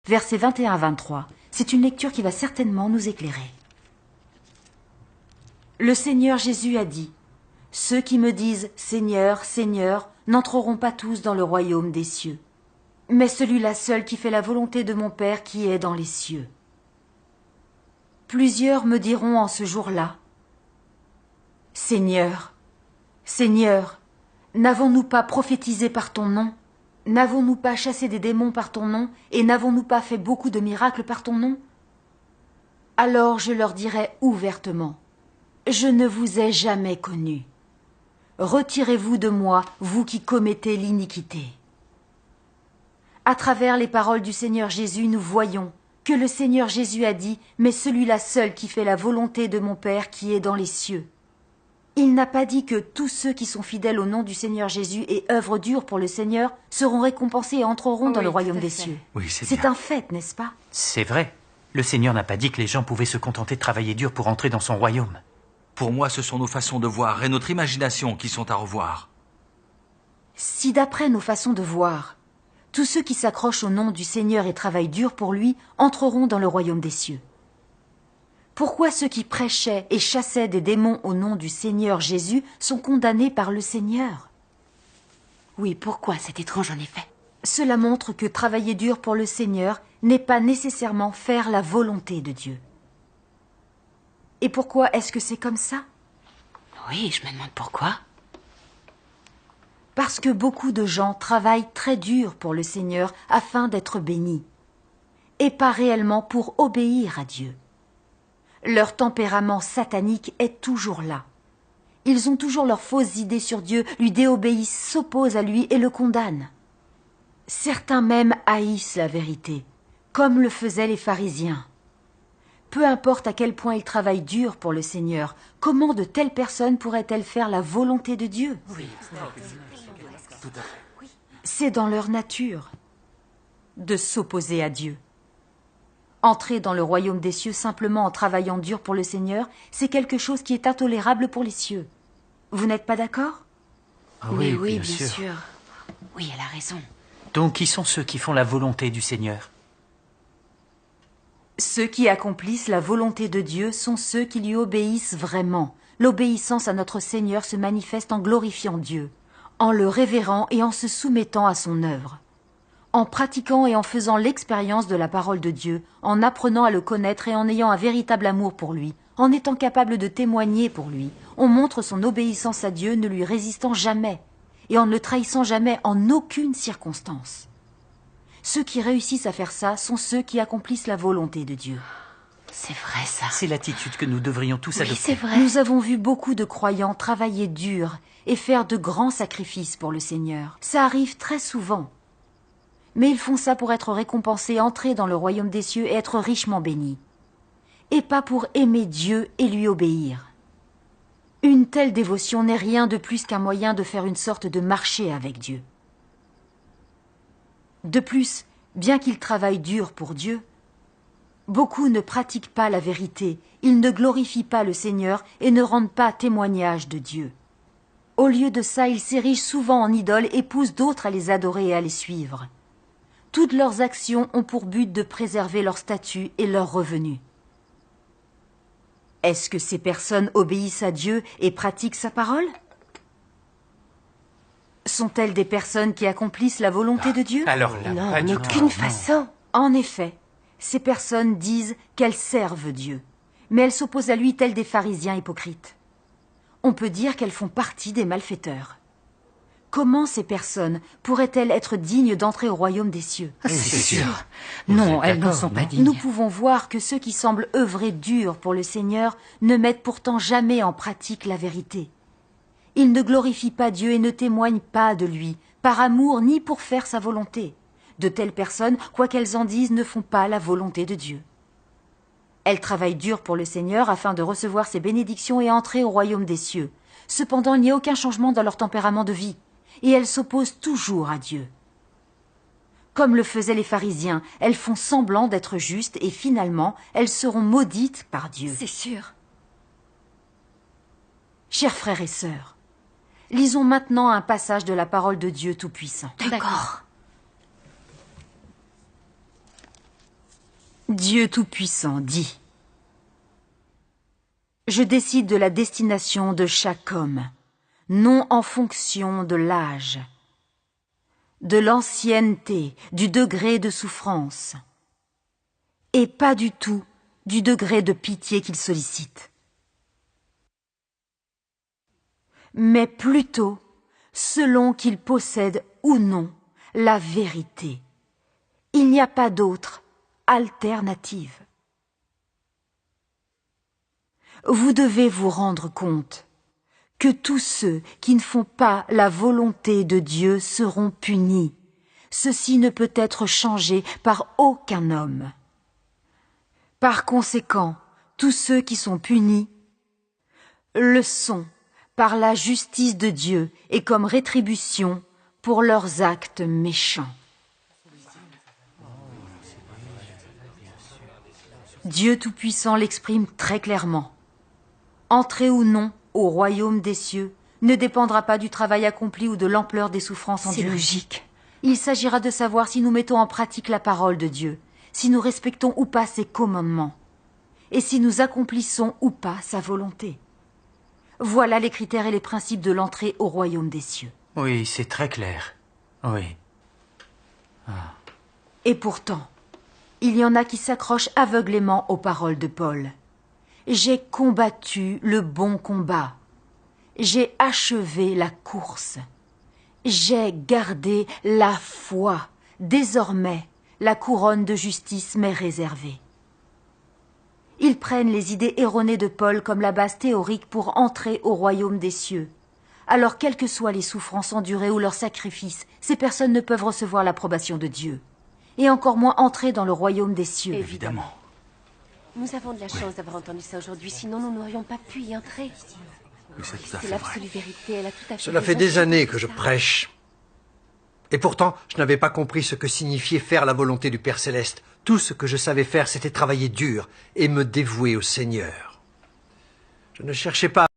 versets 21 à 23. C'est une lecture qui va certainement nous éclairer. Le Seigneur Jésus a dit, « Ceux qui me disent « Seigneur, Seigneur » n'entreront pas tous dans le royaume des cieux, mais celui-là seul qui fait la volonté de mon Père qui est dans les cieux. Plusieurs me diront en ce jour-là, « Seigneur, Seigneur, n'avons-nous pas prophétisé par ton nom? N'avons-nous pas chassé des démons par ton nom, et n'avons-nous pas fait beaucoup de miracles par ton nom? » Alors je leur dirai ouvertement, « Je ne vous ai jamais connus. Retirez-vous de moi, vous qui commettez l'iniquité. » À travers les paroles du Seigneur Jésus, nous voyons que le Seigneur Jésus a dit, « Mais celui-là seul qui fait la volonté de mon Père qui est dans les cieux. » Il n'a pas dit que tous ceux qui sont fidèles au nom du Seigneur Jésus et œuvrent dur pour le Seigneur seront récompensés et entreront dans le royaume des cieux. Oui, c'est un fait, n'est-ce pas? C'est vrai. Le Seigneur n'a pas dit que les gens pouvaient se contenter de travailler dur pour entrer dans son royaume. Pour moi, ce sont nos façons de voir et notre imagination qui sont à revoir. Si d'après nos façons de voir, tous ceux qui s'accrochent au nom du Seigneur et travaillent dur pour lui entreront dans le royaume des cieux. Pourquoi ceux qui prêchaient et chassaient des démons au nom du Seigneur Jésus sont condamnés par le Seigneur? Oui, pourquoi? C'est étrange en effet. Cela montre que travailler dur pour le Seigneur n'est pas nécessairement faire la volonté de Dieu. Et pourquoi est-ce que c'est comme ça? Oui, je me demande pourquoi. Parce que beaucoup de gens travaillent très dur pour le Seigneur afin d'être bénis, et pas réellement pour obéir à Dieu. Leur tempérament satanique est toujours là. Ils ont toujours leurs fausses idées sur Dieu, lui déobéissent, s'opposent à lui et le condamnent. Certains même haïssent la vérité, comme le faisaient les pharisiens. Peu importe à quel point ils travaillent dur pour le Seigneur, comment de telles personnes pourraient-elles faire la volonté de Dieu? C'est dans leur nature de s'opposer à Dieu. Entrer dans le royaume des cieux simplement en travaillant dur pour le Seigneur, c'est quelque chose qui est intolérable pour les cieux. Vous n'êtes pas d'accord? Oui, bien sûr. Oui, elle a raison. Donc, qui sont ceux qui font la volonté du Seigneur? Ceux qui accomplissent la volonté de Dieu sont ceux qui lui obéissent vraiment. L'obéissance à notre Seigneur se manifeste en glorifiant Dieu, en le révérant et en se soumettant à son œuvre. En pratiquant et en faisant l'expérience de la parole de Dieu, en apprenant à le connaître et en ayant un véritable amour pour lui, en étant capable de témoigner pour lui, on montre son obéissance à Dieu ne lui résistant jamais et en ne le trahissant jamais en aucune circonstance. Ceux qui réussissent à faire ça sont ceux qui accomplissent la volonté de Dieu. C'est vrai ça. C'est l'attitude que nous devrions tous adopter. Oui, c'est vrai. Nous avons vu beaucoup de croyants travailler dur et faire de grands sacrifices pour le Seigneur. Ça arrive très souvent. Mais ils font ça pour être récompensés, entrer dans le royaume des cieux et être richement bénis. Et pas pour aimer Dieu et lui obéir. Une telle dévotion n'est rien de plus qu'un moyen de faire une sorte de marché avec Dieu. De plus, bien qu'ils travaillent dur pour Dieu, beaucoup ne pratiquent pas la vérité, ils ne glorifient pas le Seigneur et ne rendent pas témoignage de Dieu. Au lieu de ça, ils s'érigent souvent en idoles et poussent d'autres à les adorer et à les suivre. Toutes leurs actions ont pour but de préserver leur statut et leurs revenus. Est-ce que ces personnes obéissent à Dieu et pratiquent sa parole? Sont-elles des personnes qui accomplissent la volonté de Dieu? Alors là, Non, pas en du aucune tout. façon. En effet, ces personnes disent qu'elles servent Dieu, mais elles s'opposent à lui telles des pharisiens hypocrites. On peut dire qu'elles font partie des malfaiteurs. Comment ces personnes pourraient-elles être dignes d'entrer au royaume des cieux? C'est sûr. Vous Non, êtes elles n'en d'accord, sont pas non? dignes. Nous pouvons voir que ceux qui semblent œuvrer dur pour le Seigneur ne mettent pourtant jamais en pratique la vérité. Ils ne glorifient pas Dieu et ne témoignent pas de lui, par amour ni pour faire sa volonté. De telles personnes, quoi qu'elles en disent, ne font pas la volonté de Dieu. Elles travaillent dur pour le Seigneur afin de recevoir ses bénédictions et entrer au royaume des cieux. Cependant, il n'y a aucun changement dans leur tempérament de vie, et elles s'opposent toujours à Dieu. Comme le faisaient les pharisiens, elles font semblant d'être justes et finalement, elles seront maudites par Dieu. C'est sûr. Chers frères et sœurs, lisons maintenant un passage de la parole de Dieu Tout-Puissant. D'accord. Dieu Tout-Puissant dit: Je décide de la destination de chaque homme, non en fonction de l'âge, de l'ancienneté, du degré de souffrance, et pas du tout du degré de pitié qu'il sollicite, mais plutôt selon qu'il possède ou non la vérité. Il n'y a pas d'autre alternative. Vous devez vous rendre compte que tous ceux qui ne font pas la volonté de Dieu seront punis. Ceci ne peut être changé par aucun homme. Par conséquent, tous ceux qui sont punis le sont par la justice de Dieu et comme rétribution pour leurs actes méchants. Dieu Tout-Puissant l'exprime très clairement. Entrer ou non au royaume des cieux ne dépendra pas du travail accompli ou de l'ampleur des souffrances endurées. C'est logique. Il s'agira de savoir si nous mettons en pratique la parole de Dieu, si nous respectons ou pas ses commandements, et si nous accomplissons ou pas sa volonté. Voilà les critères et les principes de l'entrée au royaume des cieux. Oui, c'est très clair. Oui. Et pourtant, il y en a qui s'accrochent aveuglément aux paroles de Paul. J'ai combattu le bon combat. J'ai achevé la course. J'ai gardé la foi. Désormais, la couronne de justice m'est réservée. Ils prennent les idées erronées de Paul comme la base théorique pour entrer au royaume des cieux. Alors, quelles que soient les souffrances endurées ou leurs sacrifices, ces personnes ne peuvent recevoir l'approbation de Dieu. Et encore moins entrer dans le royaume des cieux. Évidemment. Nous avons de la chance d'avoir entendu ça aujourd'hui, sinon nous n'aurions pas pu y entrer. Oui, c'est tout à C'est fait vrai. l'absolue vérité, elle a tout à fait Cela fait raison. des années que je prêche. Et pourtant, je n'avais pas compris ce que signifiait faire la volonté du Père Céleste. Tout ce que je savais faire, c'était travailler dur et me dévouer au Seigneur. Je ne cherchais pas